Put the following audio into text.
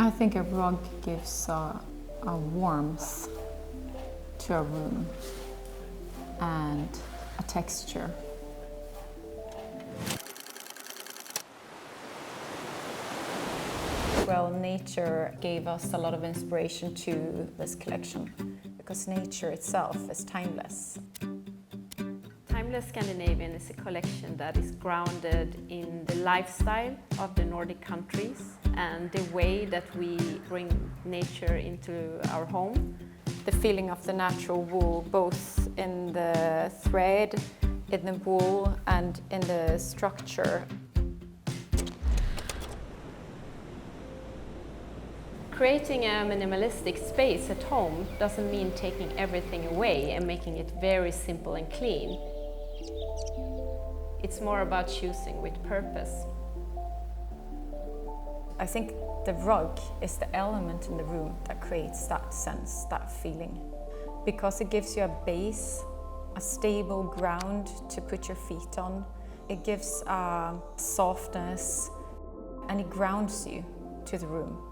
I think a rug gives a warmth to a room and a texture. Well, nature gave us a lot of inspiration to this collection because nature itself is timeless. Timeless Scandinavian is a collection that is grounded in the lifestyle of the Nordic countries and the way that we bring nature into our home. The feeling of the natural wool, both in the thread, in the wool and in the structure. Creating a minimalistic space at home doesn't mean taking everything away and making it very simple and clean. It's more about choosing with purpose. I think the rug is the element in the room that creates that sense, that feeling. Because it gives you a base, a stable ground to put your feet on. It gives a softness and it grounds you to the room.